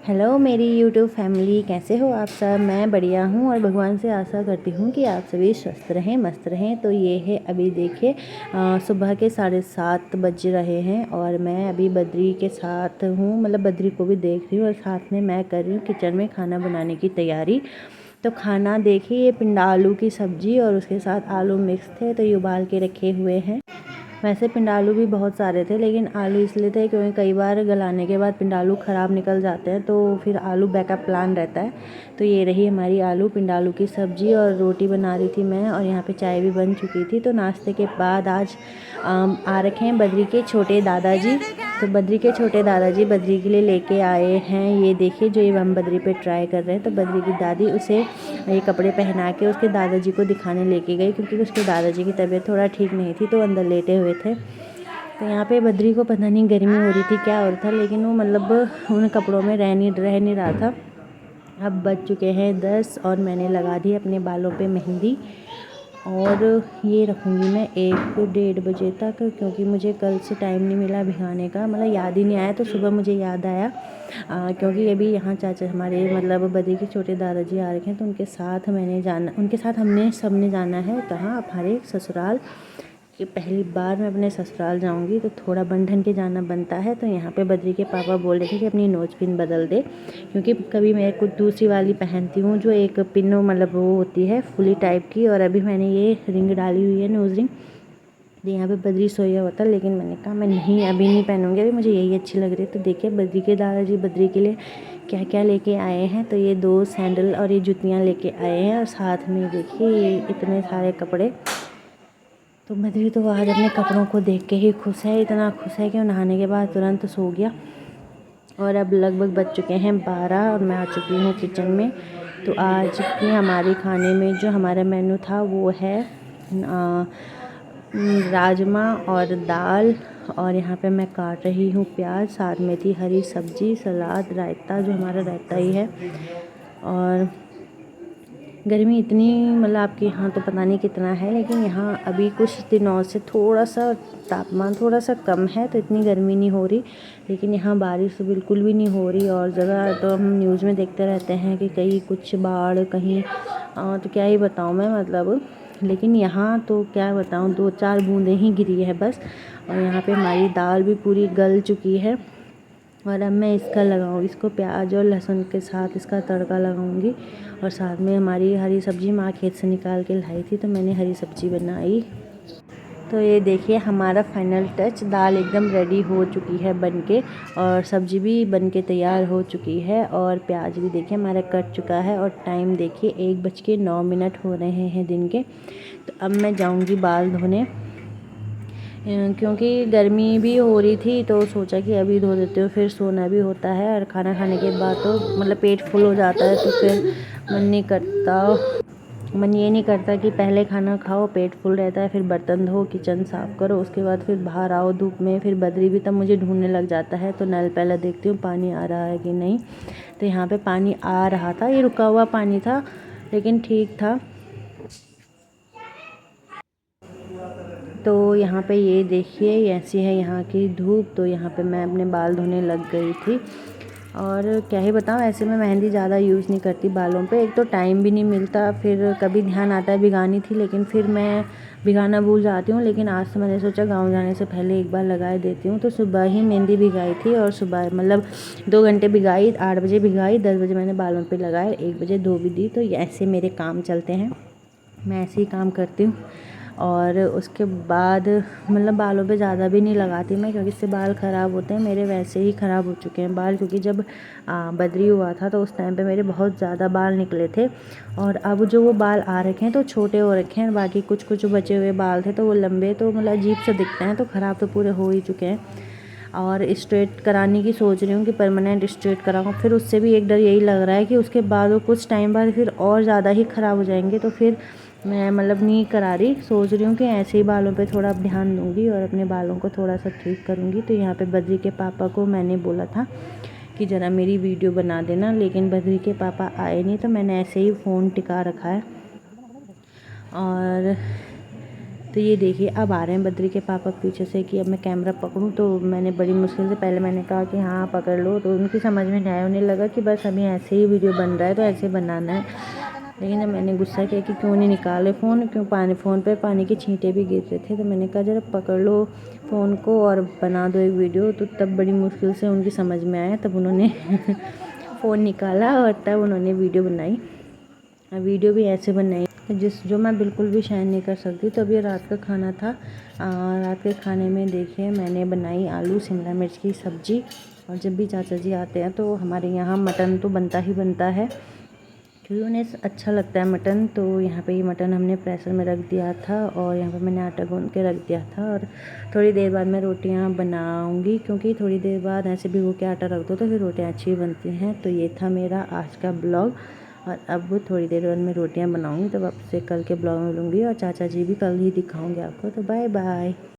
Hello मेरी YouTube family, कैसे हो आप सब। मैं बढ़िया हूँ और भगवान से आशा करती हूँ कि आप सभी स्वस्थ रहें, मस्त रहें। तो ये है, अभी देखिए सुबह के 7:30 बज रहे हैं और मैं अभी बद्री के साथ हूँ, मतलब बद्री को भी देख रही हूँ और साथ में मैं कर रही हूँ किचन में खाना बनाने की तैयारी। तो खाना देखिए, ये पिंडा आलू की सब्ज़ी और उसके साथ आलू मिक्स थे, तो ये उबाल के रखे हुए हैं। वैसे पिंडालू भी बहुत सारे थे, लेकिन आलू इसलिए थे क्योंकि कई बार गलाने के बाद पिंडालू ख़राब निकल जाते हैं, तो फिर आलू बैकअप प्लान रहता है। तो ये रही हमारी आलू पिंडालू की सब्ज़ी और रोटी बना रही थी मैं, और यहाँ पे चाय भी बन चुकी थी। तो नाश्ते के बाद आज आ रखे हैं बद्री के छोटे दादाजी। तो बद्री के छोटे दादाजी बद्री के लिए लेके आए हैं, ये देखिए जो ये हम बद्री पे ट्राई कर रहे हैं। तो बद्री की दादी उसे ये कपड़े पहना के उसके दादाजी को दिखाने लेके गई, क्योंकि उसके दादाजी की तबीयत थोड़ा ठीक नहीं थी, तो अंदर लेटे हुए थे। तो यहाँ पे बद्री को पता नहीं गर्मी हो रही थी, क्या हो रहा था, लेकिन वो मतलब उन कपड़ों में रह नहीं रहा था। अब बज चुके हैं 10 और मैंने लगा दी अपने बालों पे मेहंदी, और ये रखूँगी मैं 1-1:30 बजे तक, क्योंकि मुझे कल से टाइम नहीं मिला भिगाने का, मतलब याद ही नहीं आया। तो सुबह मुझे याद आया क्योंकि अभी यहाँ चाचा हमारे मतलब बद्री के छोटे दादाजी आ रखे हैं, तो उनके साथ उनके साथ हमने सबने जाना है कहाँ, हमारे ससुराल। कि पहली बार मैं अपने ससुराल जाऊंगी, तो थोड़ा बन ठन के जाना बनता है। तो यहाँ पे बद्री के पापा बोल रहे थे कि अपनी नोज पिन बदल दे, क्योंकि कभी मैं कुछ दूसरी वाली पहनती हूँ जो एक पिन मतलब वो होती है फुली टाइप की, और अभी मैंने ये रिंग डाली हुई है, नोज रिंग। तो यहाँ पे बद्री सोया हुआ था, लेकिन मैंने कहा मैं नहीं, अभी नहीं पहनूंगी, अभी मुझे यही अच्छी लग रही है। तो देखिए बद्री के दादाजी बद्री के लिए क्या क्या लेके आए हैं। तो ये 2 सैंडल और ये जूतियाँ लेके आए हैं, और साथ में देखिए ये इतने सारे कपड़े। तो बद्री तो आज अपने कपड़ों को देख के ही खुश है, इतना खुश है कि वो नहाने के बाद तुरंत सो गया। और अब लगभग बज चुके हैं 12 और मैं आ चुकी हूँ किचन में। तो आज की हमारे खाने में जो हमारा मेन्यू था वो है राजमा और दाल, और यहाँ पे मैं काट रही हूँ प्याज, साथ में थी हरी सब्जी, सलाद, रायता, जो हमारा रायता ही है। और गर्मी इतनी, मतलब आपके यहाँ तो पता नहीं कितना है, लेकिन यहाँ अभी कुछ दिनों से थोड़ा सा तापमान थोड़ा सा कम है, तो इतनी गर्मी नहीं हो रही। लेकिन यहाँ बारिश तो बिल्कुल भी नहीं हो रही, और जगह तो हम न्यूज़ में देखते रहते हैं कि कहीं कुछ बाढ़, कहीं तो क्या ही बताऊँ मैं, मतलब। लेकिन यहाँ तो क्या बताऊँ, 2-4 बूंदें ही गिरी है बस। और यहाँ पे हमारी दाल भी पूरी गल चुकी है, और अब मैं इसको प्याज और लहसुन के साथ इसका तड़का लगाऊंगी। और साथ में हमारी हरी सब्ज़ी माँ खेत से निकाल के लाई थी, तो मैंने हरी सब्ज़ी बनाई। तो ये देखिए हमारा फाइनल टच, दाल एकदम रेडी हो चुकी है बनके, और सब्ज़ी भी बनके तैयार हो चुकी है, और प्याज भी देखिए हमारा कट चुका है। और टाइम देखिए 1:09 हो रहे हैं दिन के। तो अब मैं जाऊंगी बाल धोने, क्योंकि गर्मी भी हो रही थी, तो सोचा कि अभी धो देते हो, फिर सोना भी होता है। और खाना खाने के बाद तो मतलब पेट फुल हो जाता है, तो फिर मन ये नहीं करता कि पहले खाना खाओ, पेट फुल रहता है, फिर बर्तन धो, किचन साफ़ करो, उसके बाद फिर बाहर आओ धूप में। फिर बद्री भी तब मुझे ढूंढने लग जाता है, तो नल पहले देखती हूँ पानी आ रहा है कि नहीं। तो यहाँ पे पानी आ रहा था, ये रुका हुआ पानी था, लेकिन ठीक था। तो यहाँ पे ये देखिए ऐसी है यहाँ की धूप। तो यहाँ पे मैं अपने बाल धोने लग गई थी, और क्या ही बताऊँ, ऐसे मैं मेहंदी ज़्यादा यूज़ नहीं करती बालों पे, एक तो टाइम भी नहीं मिलता, फिर कभी ध्यान आता है भिगानी थी, लेकिन फिर मैं भिगाना भूल जाती हूँ। लेकिन आज तो मैंने सोचा गाँव जाने से पहले एक बार लगा देती हूँ। तो सुबह ही मेहंदी भिगाई थी, और सुबह मतलब 2 घंटे भिगाई, 8 बजे भिगाई, 10 बजे मैंने बालों पर लगाए, 1 बजे धो भी दी। तो ऐसे मेरे काम चलते हैं, मैं ऐसे ही काम करती हूँ। और उसके बाद मतलब बालों पे ज़्यादा भी नहीं लगाती मैं, क्योंकि इससे बाल ख़राब होते हैं मेरे, वैसे ही ख़राब हो चुके हैं बाल। क्योंकि जब बद्री हुआ था तो उस टाइम पे मेरे बहुत ज़्यादा बाल निकले थे, और अब जो वो बाल आ रखे हैं तो छोटे हो रखे हैं, बाकी कुछ कुछ बचे हुए बाल थे तो वो लंबे, तो मतलब अजीब से दिखते हैं, तो ख़राब तो पूरे हो ही चुके हैं। और स्ट्रेट कराने की सोच रही हूँ कि परमानेंट स्ट्रेट कराऊँ। फिर उससे भी एक डर यही लग रहा है कि उसके बाद वो कुछ टाइम बाद फिर और ज़्यादा ही ख़राब हो जाएंगे, तो फिर मैं मतलब नहीं करा रही, सोच रही हूँ कि ऐसे ही बालों पे थोड़ा ध्यान दूँगी और अपने बालों को थोड़ा सा ठीक करूँगी। तो यहाँ पे बद्री के पापा को मैंने बोला था कि ज़रा मेरी वीडियो बना देना, लेकिन बद्री के पापा आए नहीं, तो मैंने ऐसे ही फ़ोन टिका रखा है। और तो ये देखिए अब आ रहे हैं बद्री के पापा पीछे से कि अब मैं कैमरा पकड़ूं, तो मैंने बड़ी मुश्किल से पहले मैंने कहा कि हाँ पकड़ लो, तो उनकी समझ में नहीं आया, उन्हें लगा कि बस अभी ऐसे ही वीडियो बन रहा है तो ऐसे बनाना है। लेकिन जब मैंने गुस्सा किया कि क्यों नहीं निकाले फ़ोन, क्यों फ़ोन पे पानी की छींटे भी गिर रहे थे, तो मैंने कहा ज़रा पकड़ लो फ़ोन को और बना दो एक वीडियो। तो तब बड़ी मुश्किल से उनकी समझ में आया, तब उन्होंने फ़ोन निकाला और तब उन्होंने वीडियो बनाई। वीडियो भी ऐसे बनाई जो मैं बिल्कुल भी शायद नहीं कर सकती। तो अभी रात का खाना था। रात के खाने में देखिए मैंने बनाई आलू शिमला मिर्च की सब्ज़ी। और जब भी चाचा जी आते हैं तो हमारे यहाँ मटन तो बनता ही बनता है, क्योंकि उन्हें अच्छा लगता है मटन। तो यहाँ पे ये मटन हमने प्रेशर में रख दिया था और यहाँ पे मैंने आटा गूँध के रख दिया था। और थोड़ी देर बाद मैं रोटियाँ बनाऊँगी, क्योंकि थोड़ी देर बाद ऐसे भिगो के आटा रख दो तो फिर रोटियाँ अच्छी बनती हैं। तो ये था मेरा आज का ब्लॉग, और अब थोड़ी देर बाद मैं रोटियाँ बनाऊँगी, तब आपसे कल के ब्लॉग में मिलूँगी और चाचा जी भी कल ही दिखाऊँगी आपको। तो बाय बाय।